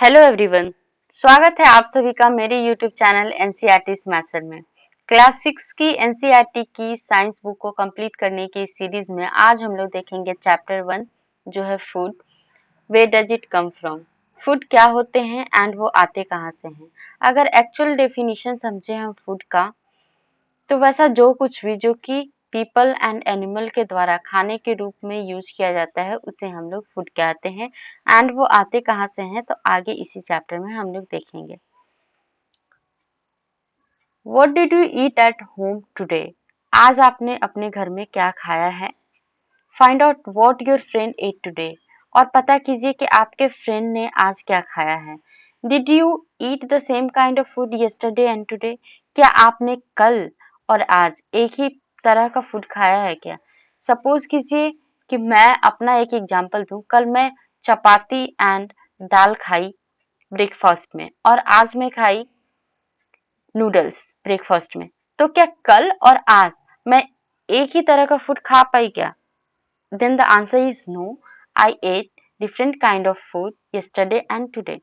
Hello everyone, स्वागत है आप सभी का मेरे यूट्यूब चैनल एनसीईआरटी मैथड में। क्लास 6 की एनसीईआरटी की साइंस बुक को कंप्लीट करने की इस सीरीज में आज हम लोग देखेंगे चैप्टर 1 जो है food. Where does it come from? Food क्या होते हैं एंड वो आते कहाँ से हैं। अगर एक्चुअल डेफिनेशन समझे हम फूड का, तो वैसा जो कुछ भी जो कि पीपल एंड एनिमल के द्वारा खाने के रूप में यूज किया जाता है उसे हम लोग फूड कहते हैं। एंड वो आते कहाँ से हैं तो आगे इसी चैप्टर में हम लोग देखेंगे। What did you eat at home today? आज आपने अपने घर में क्या खाया है? Find out what your friend at today, और पता कीजिए कि आपके फ्रेंड ने आज क्या खाया है। Did you eat the same kind of food yesterday and today? क्या आपने कल और आज एक ही तरह का फूड खाया है क्या? सपोज कीजिए कि मैं अपना एक एग्जांपल दूं, कल मैं चपाती एंड दाल खाई ब्रेकफास्ट में और आज मैं खाई नूडल्स ब्रेकफास्ट में। तो क्या कल और आज मैं एक ही तरह का फूड खा पाई क्या? Then the answer is no. I ate different kind of food yesterday and today.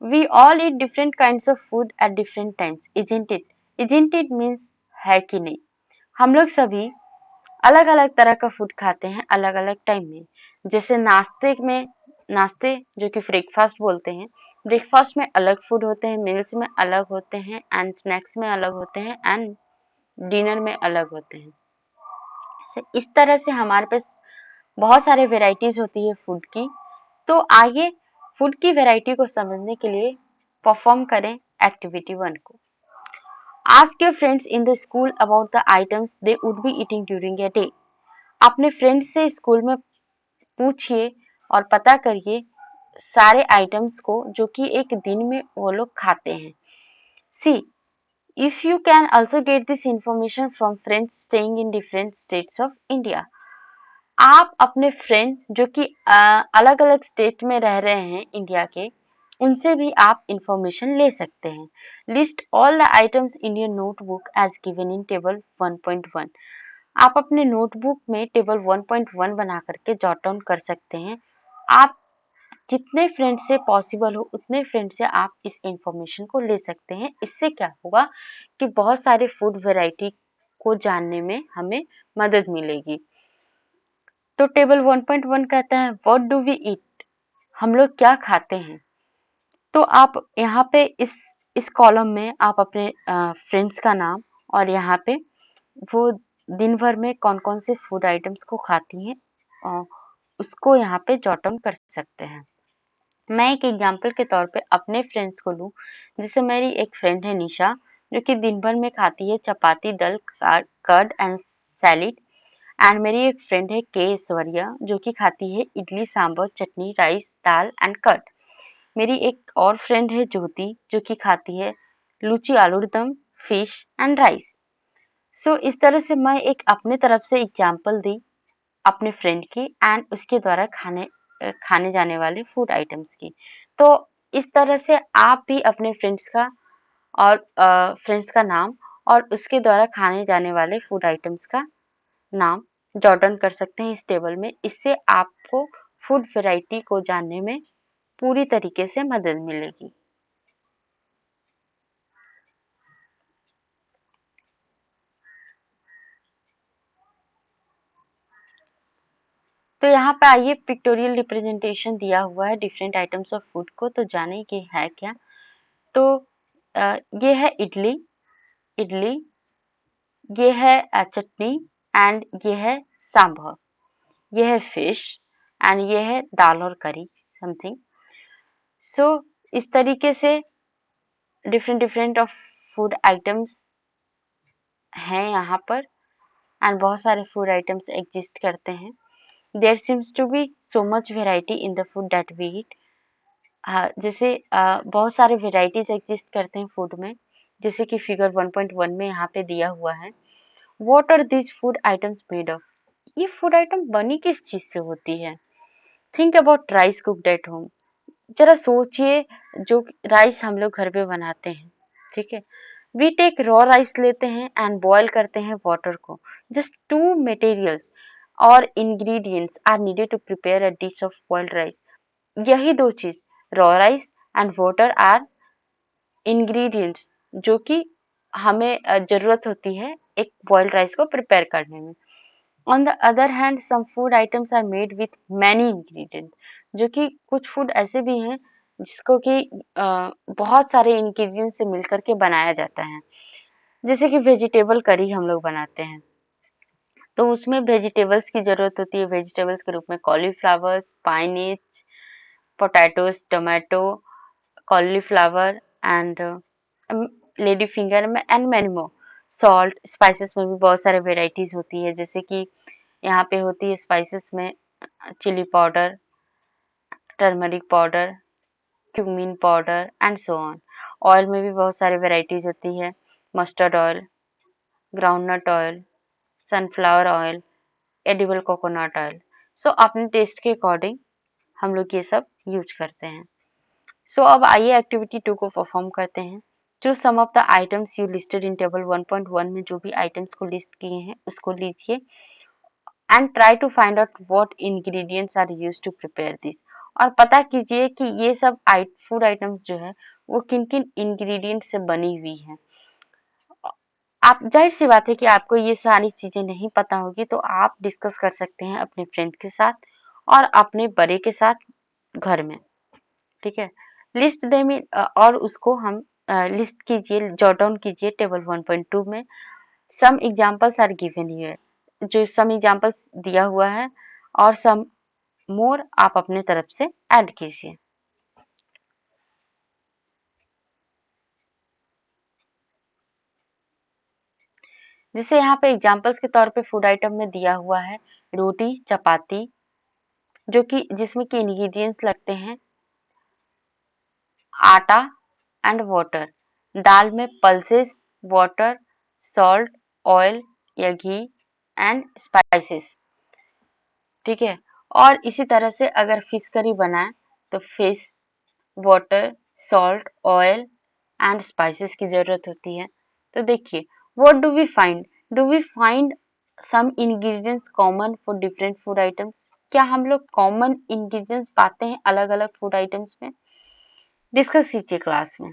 We all eat different kinds of food at different times, isn't it? Isn't it means है कि नहीं? हम लोग सभी अलग अलग तरह का फूड खाते हैं अलग अलग टाइम में। जैसे नाश्ते जो कि ब्रेकफास्ट बोलते हैं, ब्रेकफास्ट में अलग फूड होते हैं, मील्स में अलग होते हैं एंड स्नैक्स में अलग होते हैं एंड डिनर में अलग होते हैं। इस तरह से हमारे पास बहुत सारे वेराइटीज होती है फूड की। तो आइए फूड की वैरायटी को समझने के लिए परफॉर्म करें एक्टिविटी 1 को। Ask your friends in the school about the items they would be eating during a day. अपने फ्रेंड्स से स्कूल में पूछिए और पता करिए सारे आइटम्स को जो कि एक दिन में वो लोग खाते हैं। See if you can also get this information from friends staying in different states of India. आप अपने फ्रेंड जो कि अलग अलग स्टेट में रह रहे हैं इंडिया के, उनसे भी आप इंफॉर्मेशन ले सकते हैं। List all the items in your notebook as given in table 1.1। आप अपने नोटबुक में टेबल 1.1 बना करके जॉट डाउन कर सकते हैं। आप जितने फ्रेंड से पॉसिबल हो उतने फ्रेंड से आप इस इंफॉर्मेशन को ले सकते हैं। इससे क्या होगा कि बहुत सारे फूड वैरायटी को जानने में हमें मदद मिलेगी। तो टेबल 1.1 कहता है व्हाट डू वी ईट? हम लोग क्या खाते हैं? तो आप यहाँ पे इस कॉलम में आप अपने फ्रेंड्स का नाम और यहाँ पे वो दिन भर में कौन कौन से फूड आइटम्स को खाती हैं उसको यहाँ पे जॉट डाउन कर सकते हैं। मैं एक एग्जांपल के तौर पे अपने फ्रेंड्स को लूँ, जैसे मेरी एक फ्रेंड है निशा, जो कि दिन भर में खाती है चपाती, दाल, कर्ड एंड सैलिड। एंड मेरी एक फ्रेंड है के ऐश्वर्या, जो कि खाती है इडली, सांभर, चटनी, राइस, दाल एंड कर्ड। मेरी एक और फ्रेंड है ज्योति, जो कि खाती है लूची, आलू दम, फिश एंड राइस। सो इस तरह से मैं एक अपने तरफ से एग्जांपल दी अपने फ्रेंड की एंड उसके द्वारा खाने जाने वाले फूड आइटम्स की। तो इस तरह से आप भी अपने फ्रेंड्स का नाम और उसके द्वारा खाने जाने वाले फूड आइटम्स का नाम जॉट डाउन कर सकते हैं इस टेबल में। इससे आपको फूड वैरायटी को जानने में पूरी तरीके से मदद मिलेगी। तो यहाँ पे आइए पिक्टोरियल रिप्रेजेंटेशन दिया हुआ है डिफरेंट आइटम्स ऑफ फूड को, तो जाने कि है क्या। तो ये है इडली, इडली, ये है चटनी एंड ये है सांभर, ये है फिश एंड ये है दाल और करी समथिंग। सो इस तरीके से different different of food items हैं यहाँ पर एंड बहुत सारे फूड आइटम्स एग्जिस्ट करते हैं। There seems to be so much variety in the food that we eat. जैसे बहुत सारे वेराइटीज एग्जिस्ट करते हैं फूड में, जैसे कि फिगर 1.1 में यहाँ पे दिया हुआ है। What are this food items made of? ये फूड आइटम बनी किस चीज से होती है? Think about rice cooked at home. जरा सोचिए, जो राइस हम लोग घर पे बनाते हैं, ठीक है, वी टेक रॉ राइस लेते हैं एंड बॉयल करते हैं वाटर को। जस्ट टू मटेरियल्स और ingredients are needed to prepare a dish of boiled rice. यही दो चीज, raw rice and water are ingredients जो कि हमें जरूरत होती है एक बॉइल्ड राइस को प्रिपेयर करने में। On the other hand some food items are made with many ingredient, जो कि कुछ फूड ऐसे भी हैं जिसको कि बहुत सारे इंग्रेडिएंट से मिलकर के बनाया जाता है। जैसे कि वेजिटेबल करी हम लोग बनाते हैं तो उसमें वेजिटेबल्स की जरूरत होती है। वेजिटेबल्स के रूप में cauliflower, spinach, potatoes, tomato, cauliflower and lady finger में and many more. Salt, spices में भी बहुत सारे वेराइटीज होती है, जैसे कि यहाँ पे होती है स्पाइसेस में chilli powder, turmeric powder, cumin powder and so on. Oil में भी बहुत सारे वेराइटीज होती है, mustard oil, groundnut oil, sunflower oil, edible coconut oil. So अपने टेस्ट के अकॉर्डिंग हम लोग ये सब यूज करते हैं। सो अब आइए एक्टिविटी 2 को परफॉर्म करते हैं। Choose some of the items you listed in table 1.1 में जो भी आइटम्स को लिस्ट किए हैं उसको लीजिए and try to find out what ingredients are used to prepare this. और पता कीजिए कि ये सब फूड आइटम्स जो है वो किन किन इंग्रेडिएंट से बनी हुई है। आप जाहिर सी बात है कि आपको ये सारी चीजें नहीं पता होगी तो आप डिस्कस कर सकते हैं अपने फ्रेंड के साथ और अपने बड़े के साथ घर में। ठीक है, लिस्ट देम और उसको हम लिस्ट कीजिए, जॉट डाउन कीजिए टेबल 1.2 में। Some examples are given here, जो सम एग्जांपल्स दिया हुआ है और सम मोर आप अपने तरफ से ऐड कीजिए। जैसे यहाँ पे एग्जांपल्स के तौर पे फूड आइटम में दिया हुआ है रोटी, चपाती, जो कि जिसमें कि इंग्रेडिएंट्स लगते हैं आटा एंड वाटर। दाल में पल्सेस, वाटर, सॉल्ट, ऑयल या घी एंड स्पाइसेस। ठीक है, और इसी तरह से अगर फिश करी बनाए तो fish, water, salt, oil and spices की जरूरत होती है। तो देखिए, what do we find some ingredients common for different food items. क्या हम लोग कॉमन इंग्रेडिएंट्स पाते हैं अलग अलग फूड आइटम्स में? डिस्कस कीजिए क्लास में।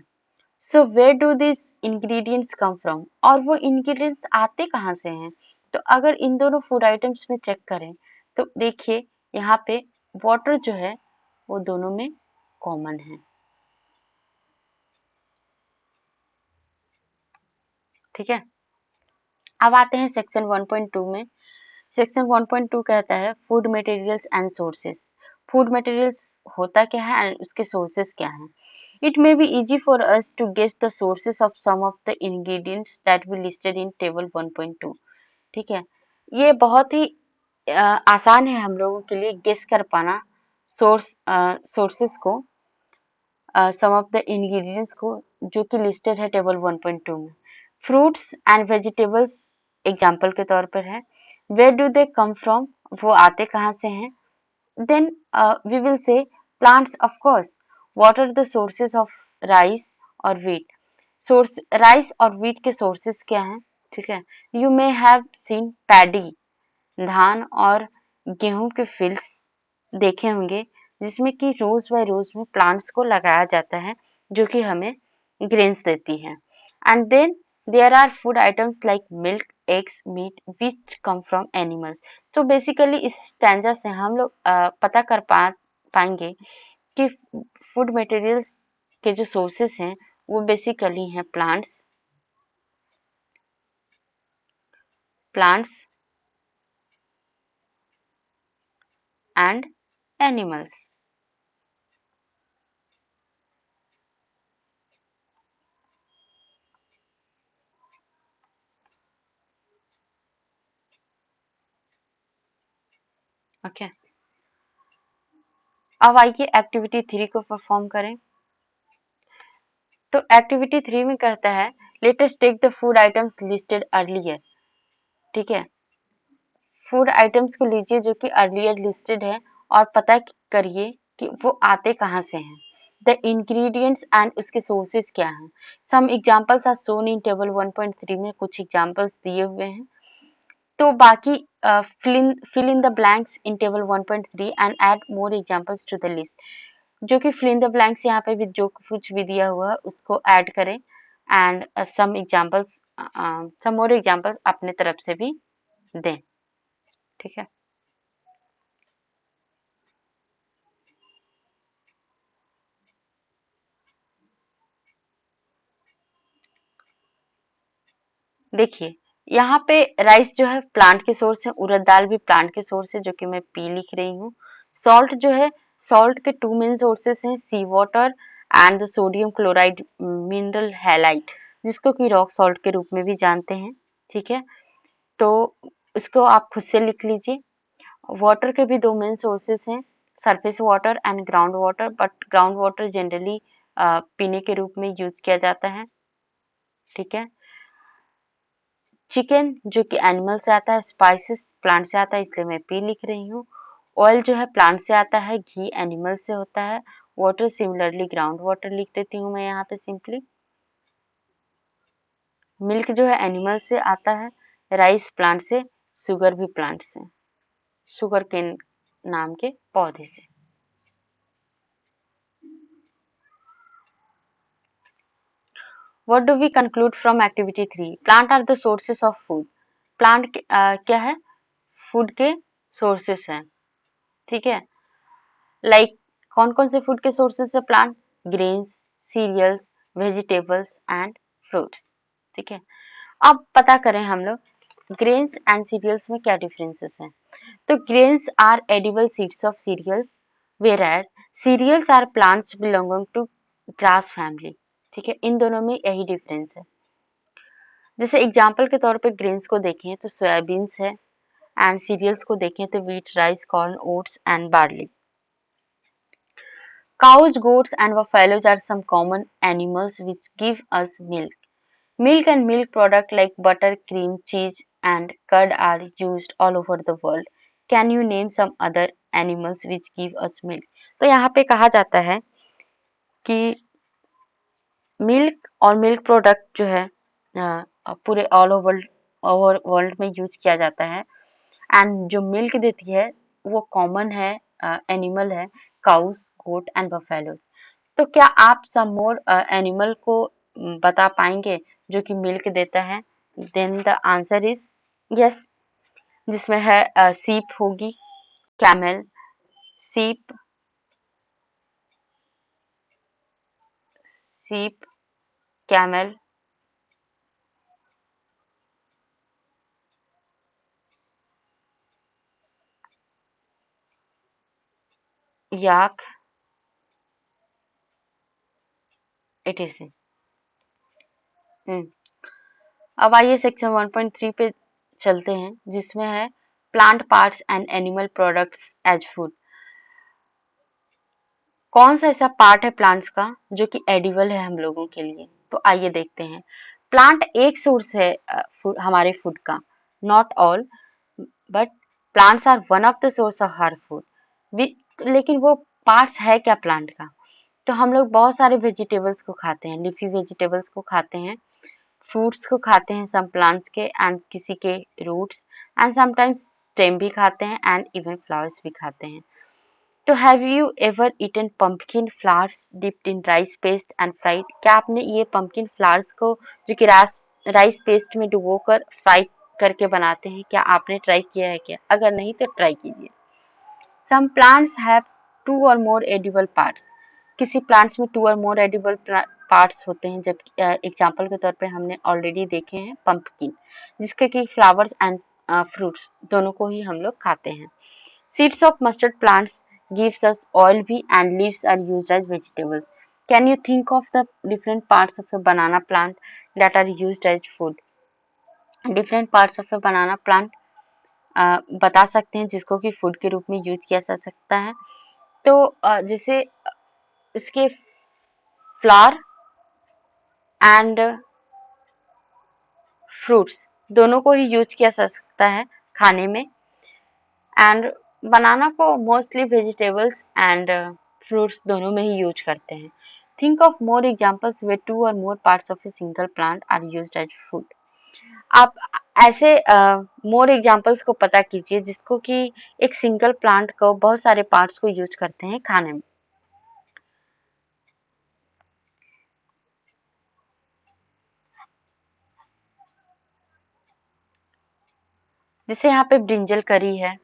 So where do this ingredients come from, और वो इंग्रेडिएंट्स आते कहाँ से हैं? तो अगर इन दोनों फूड आइटम्स में चेक करें तो देखिए यहाँ पे वाटर जो है वो दोनों में कॉमन है। ठीक है, अब आते हैं सेक्शन 1.2 में। सेक्शन 1.2 कहता है food materials and sources. Food materials होता क्या है एंड उसके सोर्सेस क्या हैं। It may be easy for us to guess the sources of some of the ingredients that we listed in table 1.2। ठीक है, ये बहुत ही आसान है हम लोगों के लिए गेस कर पाना सोर्सेस को, सम ऑफ द इंग्रेडिएंट्स को जो कि लिस्टेड है टेबल 1.2 में। फ्रूट्स एंड वेजिटेबल्स एग्जांपल के तौर पर है। Where do they come from, वो आते कहाँ से हैं। Then we will say plants of course. What are the sources of rice और व्हीट। सोर्स राइस और व्हीट के सोर्सेस क्या हैं? ठीक है, you may have seen paddy, धान और गेहूं के फील्ड्स देखे होंगे जिसमें कि रोज बाय रोज में प्लांट्स को लगाया जाता है जो कि हमें ग्रेन्स देती है। And then there are food items like milk, eggs, meat which come from animals. तो बेसिकली इस स्टैंजा से हम लोग पता कर पाएंगे कि फूड मटेरियल्स के जो सोर्सेस हैं वो बेसिकली हैं प्लांट्स एंड एनिमल्स। ओके, अब आइए एक्टिविटी 3 को परफॉर्म करें। तो एक्टिविटी 3 में कहता है let us take the food items listed earlier. ठीक है, फूड आइटम्स को लीजिए जो कि अर्लियर लिस्टेड है और पता करिए कि वो आते कहाँ से हैं। द इंग्रेडिएंट्स एंड उसके सोर्सेस क्या हैं। Some examples are shown in table 1.3 में कुछ एग्जांपल्स दिए हुए हैं। तो बाकी fill in the blanks in table 1.3 and add more examples to the list। जो कि फिल इन द ब्लैंक्स यहाँ पे भी जो कुछ भी दिया हुआ है उसको ऐड करें एंड सम मोर एग्जांपल्स अपने तरफ से भी दें। ठीक है। देखिए यहाँ पे राइस जो है प्लांट के सोर्स है, उड़द दाल भी प्लांट के सोर्स है जो कि मैं पी लिख रही हूँ। सॉल्ट जो है, सॉल्ट के टू मेन सोर्सेस हैं, sea water and the sodium chloride mineral halide, जिसको कि रॉक सॉल्ट के रूप में भी जानते हैं। ठीक है, तो इसको आप खुद से लिख लीजिए। वाटर के भी दो मेन सोर्सेस हैं, surface water and ground water, but ground water generally पीने के रूप में यूज किया जाता है। ठीक है, चिकन जो कि एनिमल से आता है, स्पाइसेस प्लांट से आता है इसलिए मैं पी लिख रही हूँ। ऑयल जो है प्लांट से आता है, घी एनिमल से होता है। वाटर सिमिलरली ग्राउंड वाटर लिख देती हूँ मैं यहाँ पे सिंपली। मिल्क जो है एनिमल से आता है, राइस प्लांट से, शुगर भी प्लांट से, शुगर केन नाम के पौधे से। What do we conclude from activity 3? Plant are the sources of food. Plant क्या है? फूड के सोर्सेस हैं। ठीक है, लाइक कौन कौन से फूड के सोर्सेस है plant? Grains, cereals, vegetables and fruits. ठीक है, अब पता करें हम लोग ग्रेन्स एंड सीरियल्स में क्या डिफरेंसेस हैं। तो grains are edible seeds of cereals, whereas cereals are plants belonging to grass family. ठीक है, इन दोनों में यही डिफरेंस है। जैसे एग्जाम्पल के तौर पे ग्रेन्स को देखें तो सोयाबीन्स है, एंड सीरियल्स को देखें तो wheat, rice, corn, oats and barley. Cows, goats and buffaloes are some common animals which give us milk. Milk and milk products like butter, cream, cheese and curd are used all over the world. Can you name some other animals which give us milk? तो यहाँ पे कहा जाता है कि milk और milk product जो है पूरे ऑल ओवर वर्ल्ड में यूज किया जाता है, एंड जो मिल्क देती है वो कॉमन है एनिमल है, काउस, गोट एंड बफेलो। तो क्या आप सम मोर एनिमल को बता पाएंगे जो कि मिल्क देता है? Then the answer is yes, जिसमें है सीप होगी, कैमल, सीप, सीप, कैमल, याक, etc। अब आइए सेक्शन 1.3 पे चलते हैं जिसमें है plant parts and animal products as food. कौन सा ऐसा पार्ट है प्लांट्स का जो कि एडिबल है हम लोगों के लिए? तो आइए देखते हैं। प्लांट एक सोर्स है हमारे फूड का, not all, but plants are one of the source of हर फूड। लेकिन वो पार्ट्स है क्या प्लांट का? तो हम लोग बहुत सारे वेजिटेबल्स को खाते हैं, लीफी वेजिटेबल्स को खाते हैं, फ्रूट्स को खाते हैं सम प्लांट्स के, एंड किसी के रूट्स, एंड समटाइम्स स्टेम भी खाते हैं, एंड इवन फ्लावर्स भी खाते हैं। तो have you ever eaten pumpkin flowers dipped in rice paste and fried? क्या आपने ये पंपकिन फ्लावर्स को जो कि राइस पेस्ट में डुबोकर फ्राई करके बनाते हैं, क्या आपने ट्राई किया है क्या? अगर नहीं तो ट्राई कीजिए। सम प्लांट्स हैव टू और मोर एडिबल पार्ट्स। किसी प्लांट्स में टू और मोर एडिबल पार्ट्स होते हैं, जब एग्जाम्पल के तौर पे हमने ऑलरेडी देखे हैं पंपकिन, जिसके कि फ्लावर्स एंड फ्रूट्स दोनों को ही हम लोग खाते हैं। Seeds of mustard plants gives us oil bee and leaves are used as vegetables. Can you think of the different parts of a banana plant that are used as food? Different parts of a banana plant बता सकते हैं जिसको कि food के रूप में use किया जा सकता है। तो जैसे इसके फ्लावर एंड फ्रूट्स दोनों को ही यूज किया जा सकता है खाने में, एंड बनाना को मोस्टली वेजिटेबल्स एंड फ्रूट्स दोनों में ही यूज करते हैं। Think of more examples where two और more parts of a single plant are used as food. आप ऐसे मोर एग्जाम्पल्स को पता कीजिए जिसको कि एक सिंगल प्लांट को बहुत सारे पार्ट्स को यूज करते हैं खाने में। जैसे यहाँ पे ब्रिंजल करी है,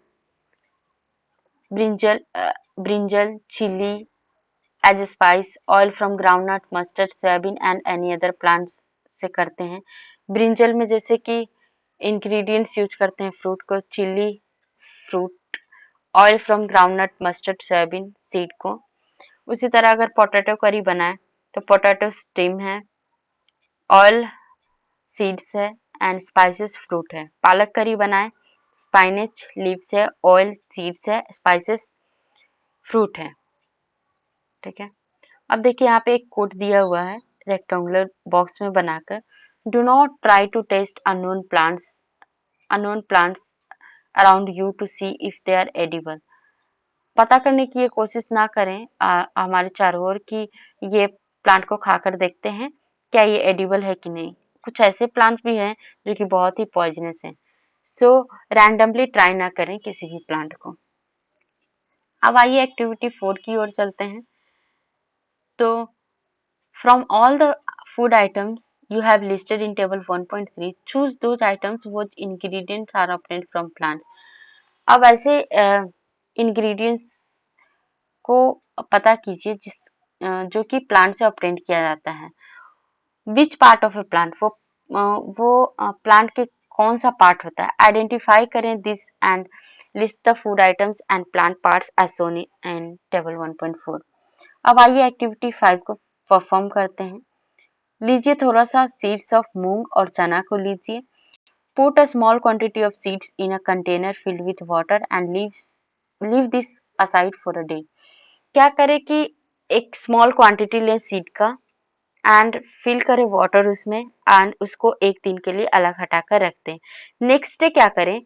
brinjal chilli as spice, oil from groundnut, mustard, soybean and any other plants से करते हैं। ब्रिंजल में जैसे कि इंग्रेडिएंट्स यूज करते हैं फ्रूट को, chilli fruit, oil from groundnut, mustard, soybean seed को। उसी तरह अगर पोटैटो करी बनाए तो पोटैटो स्टीम है, ऑयल सीड्स है एंड स्पाइसेस फ्रूट है। पालक करी बनाए, स्पाइनेच लीव्स है, ऑयल सीड्स है, स्पाइसेस फ्रूट है। ठीक है, अब देखिए यहाँ पे एक कोट दिया हुआ है रेक्टेंगुलर बॉक्स में बनाकर, do not try to taste unknown plants around you to see if they are edible. पता करने की ये कोशिश ना करें हमारे चारों ओर कि ये प्लांट को खाकर देखते हैं क्या ये एडिबल है कि नहीं। कुछ ऐसे प्लांट भी हैं जो कि बहुत ही पॉइजनस हैं। सो रैंडमली ट्राई ना करें किसी भी प्लांट को। अब आइए एक्टिविटी 4 की ओर चलते हैं। तो from all the food items you have listed in table 1.3, choose those items whose ingredients are obtained from plants. अब ऐसे इंग्रेडिएंट्स को पता कीजिए जो कि प्लांट से ऑब्टेन किया जाता है। Which part of a plant, वो प्लांट के कौन सा पार्ट होता है। आइडेंटिफाई करें this and list the food items and plant parts as shown in table 1.4। अब आइए एक्टिविटी 5 को परफॉर्म करते हैं। लीजिए थोड़ा सा सीड्स ऑफ मूंग और चना को लीजिए। Put a small quantity of seeds in a container filled with water and leave this aside for a day. क्या करें कि एक स्मॉल क्वांटिटी लें सीड का एंड फिल करें वाटर उसमें एंड उसको एक दिन के लिए अलग हटाकर रख दें। नेक्स्ट डे क्या करें,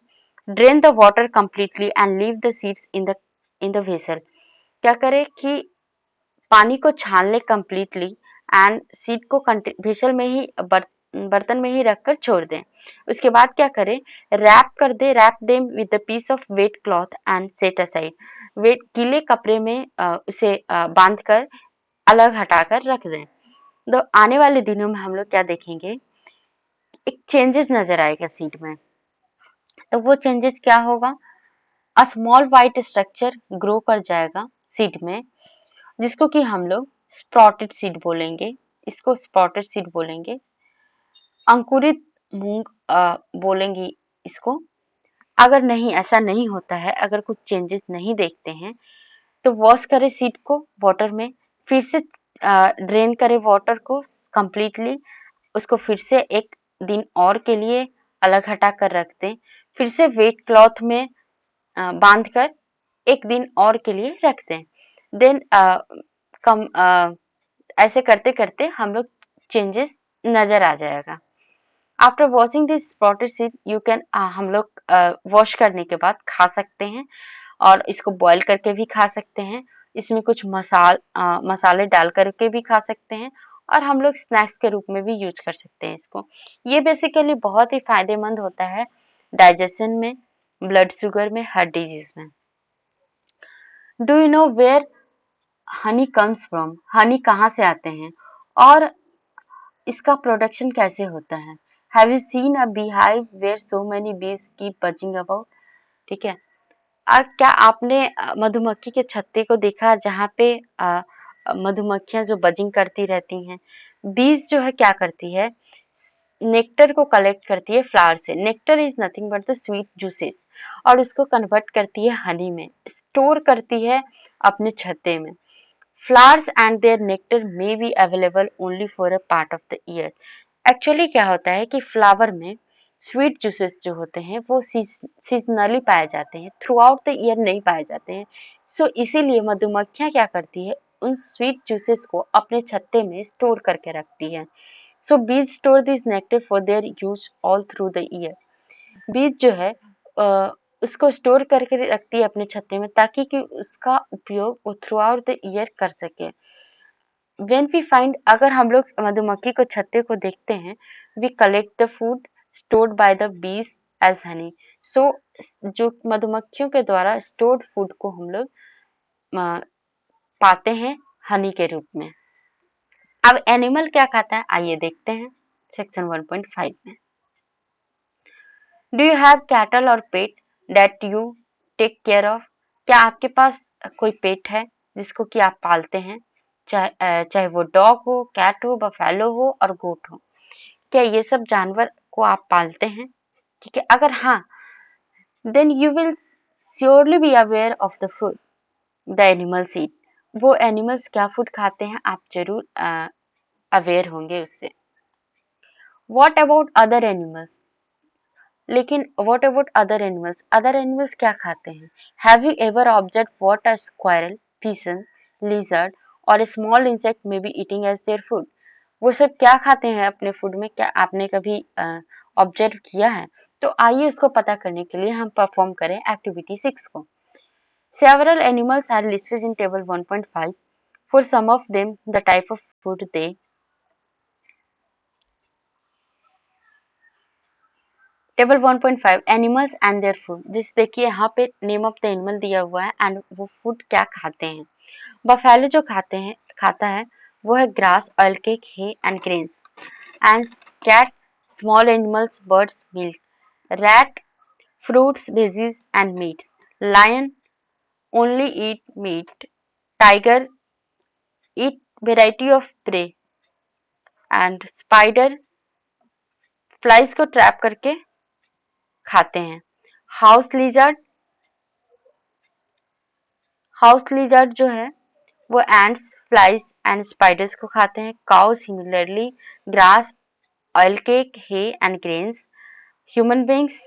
drain the water completely and leave the seeds in the vessel. क्या करें कि पानी को छान ले कंप्लीटली एंड सीड को वेसल में ही बर्तन में ही रखकर छोड़ दें। उसके बाद क्या करें, wrap them with the piece of wet cloth and set aside. Wet गीले कपड़े में उसे बांध कर अलग हटाकर रख दें। तो आने वाले दिनों में हम लोग क्या देखेंगे, एक चेंजेस नजर आएगा सीड में। तो वो चेंजेस क्या होगा, a small white structure grow कर जाएगा सीड में, जिसको कि हम लोग स्प्रॉटेड सीड बोलेंगे। इसको स्प्रॉटेड सीड बोलेंगे। अंकुरित मूंग बोलेंगे इसको। अगर नहीं ऐसा नहीं होता है, अगर कुछ चेंजेस नहीं देखते हैं तो वॉश करें सीड को वाटर में, फिर से ड्रेन करें वाटर को कंप्लीटली, उसको फिर से एक दिन और के लिए अलग हटा कर रख दें, फिर से वेट क्लॉथ में बांध कर एक दिन और के लिए रख दें। देन कम ऐसे करते करते हम लोग चेंजेस नजर आ जाएगा। After washing this sprouted seed you can, हम लोग वॉश करने के बाद खा सकते हैं और इसको बॉईल करके भी खा सकते हैं। इसमें कुछ मसाले डाल करके भी खा सकते हैं और हम लोग स्नैक्स के रूप में भी यूज कर सकते हैं इसको। ये बेसिकली बहुत ही फायदेमंद होता है डाइजेशन में, ब्लड शुगर में, हर डिजीज में। Do you know where honey comes from, honey कहाँ से आते हैं और इसका प्रोडक्शन कैसे होता है। Have you seen a beehive where so many bees keep buzzing about. ठीक है, क्या आपने मधुमक्खी के छत्ते को देखा जहाँ पे मधुमक्खियां जो बजिंग करती रहती हैं। बीज जो है क्या करती है, नेक्टर को कलेक्ट करती है फ्लावर से। Nectar is nothing but the sweet juices, और उसको कन्वर्ट करती है हनी में, स्टोर करती है अपने छत्ते में। Flowers and their nectar may be available only for a part of the year. Actually क्या होता है कि फ्लावर में स्वीट जूसेस जो होते हैं वो सीजनली पाए जाते हैं, थ्रू आउट द ईयर नहीं पाए जाते हैं। सो इसीलिए मधुमक्खियां क्या करती है, उन स्वीट जूसेस को अपने छत्ते में स्टोर करके रखती है। सो बीज store this nectar for their use all through the year. बीज जो है उसको स्टोर करके रखती है अपने छत्ते में ताकि कि उसका उपयोग वो थ्रू आउट द ईयर कर सके। When we find, अगर हम लोग मधुमक्खी को छत्ते को देखते हैं, we collect the food stored by the bees as honey. So जो मधुमक्खियों के द्वारा stored food को हम लोग पाते हैं हनी के रूप में। अब एनिमल क्या खाता है आइए देखते हैं सेक्शन 1.5 में। डू यू हैव कैटल और pet that you take care of? क्या आपके पास कोई पेट है जिसको कि आप पालते हैं, चाहे वो डॉग हो, कैट हो, बफेलो हो और गोट हो? क्या ये सब जानवर को आप पालते हैं? ठीक है, अगर हाँ, then you will surely be aware of the food the animals eat. वो एनिमल्स क्या फूड खाते हैं आप जरूर अवेयर होंगे उससे. What about other animals? लेकिन what about other animals? Other animals क्या खाते हैं? Have you ever observed what a squirrel, pigeon, lizard or a small insect may be eating as their food? वो सब क्या खाते हैं अपने फूड में? क्या आपने कभी ऑब्जर्व किया है? तो आइए उसको पता करने के लिए हम परफॉर्म करें एक्टिविटी 6 को. Several animals are listed in table 1.5. For some of them, the type of food they table 1.5 animals and their food. जिस देखिए यहाँ पे नेम ऑफ द एनिमल दिया हुआ है एंड वो फूड क्या खाते हैं. बफेलो जो खाता है वो है grass, oil cake, hay and grains. And cat small animals, birds, milk. Rat fruits, veggies and meats. Lion only eat meat. Tiger eat variety of prey. And spider flies को trap करके खाते हैं. House lizard जो है वो ends, flies and spiders को खाते हैं. Cow similarly grass, oil cake, hay and grains. Human beings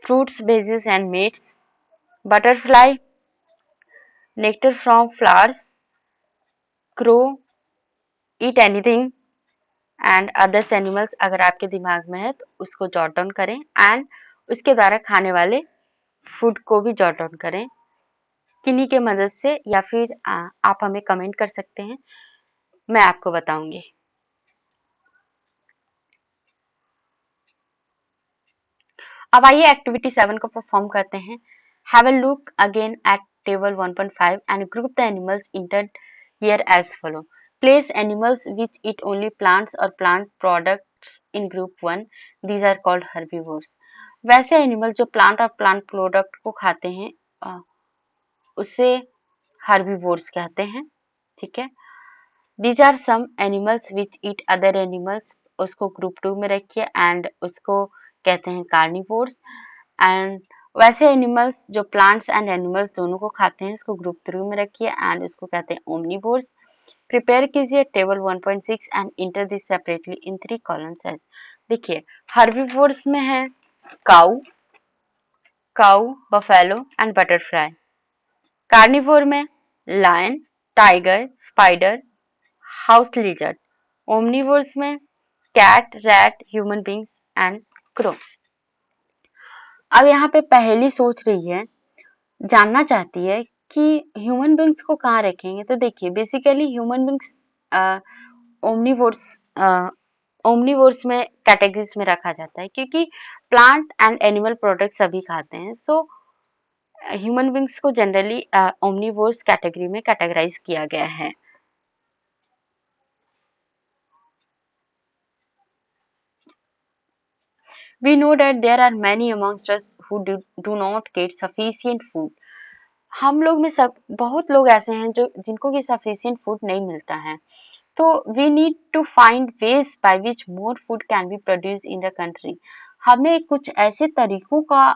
fruits, veggies and meats. Butterfly nectar from flowers. Crow eat anything and others animals. अगर आपके दिमाग में है तो उसको जॉट डाउन करें एंड उसके द्वारा खाने वाले फूड को भी जॉट डाउन करें किन्हीं के मदद से, या फिर आप हमें कमेंट कर सकते हैं, मैं आपको बताऊंगी. अब आइए एक्टिविटी 7 को परफॉर्म करते हैं. Have a look again at table 1.5 and group the animals entered here as follow. Place animals which eat only plants or plant products in group 1. These are called herbivores. वैसे animal जो plant और plant product को खाते हैं उसे herbivores कहते हैं. ठीक है. These are some animals which eat other animals. उसको ग्रुप 2 में रखिए एंड उसको कहते हैं कार्निवोर्स. एंड वैसे एनिमल्स जो प्लांट्स एंड एनिमल्स दोनों को खाते हैं इसको ग्रुप 3 में रखिए एंड उसको कहते हैं ओमनिवोर्स. प्रिपेयर कीजिए table 1.6 and enter this separately in 3 columns as. देखिए हर्बीवोर्स में है cow, buffalo and butterfly. Carnivore में lion, tiger, spider, house lizard. Omnivores में cat, rat, human beings and crow. अब यहाँ पे पहेली सोच रही है, जानना चाहती है कि ह्यूमन बींग्स को कहाँ रखेंगे. तो देखिए बेसिकली ह्यूमन बींग्स ओमनिवोर्स में कैटेगरीज में रखा जाता है क्योंकि प्लांट एंड एनिमल प्रोडक्ट सभी खाते हैं. सो ह्यूमन बींग्स को जनरली ओमनिवोर्स कैटेगरी में कैटेगराइज किया गया है. We know that there are many amongst us who do not get sufficient food. हम लोग में सब बहुत लोग ऐसे हैं जो जिनको कि sufficient food नहीं मिलता है. तो we need to find ways by which more food can be produced in the country. हमें कुछ ऐसे तरीकों का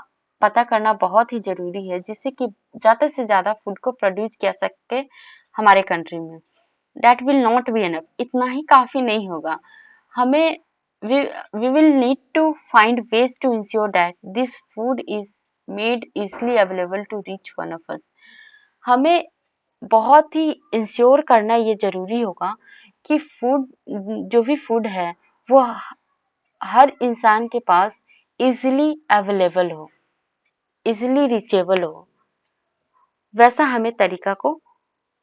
पता करना बहुत ही जरूरी है जिससे कि ज्यादा से ज्यादा फूड को प्रोड्यूस किया सके हमारे कंट्री में. That will not be enough. इतना ही काफी नहीं होगा. हमें we will need to find ways to ensure that this food is made easily available to each one of us. हमें बहुत ही इंश्योर करना ये जरूरी होगा कि फूड जो भी फूड है वो हर इंसान के पास इजीली अवेलेबल हो, इजीली रीचेबल हो. वैसा हमें तरीका को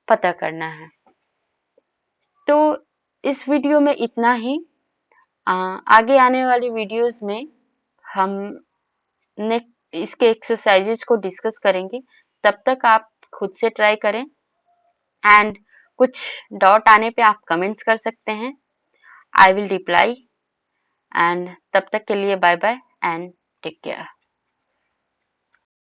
पता करना है. तो इस वीडियो में इतना ही. आगे आने वाली वीडियोस में हम इसके एक्सरसाइजेज को डिस्कस करेंगे. तब तक आप खुद से ट्राई करें एंड कुछ डाउट आने पे आप कमेंट्स कर सकते हैं. I will reply. एंड तब तक के लिए bye bye and take care.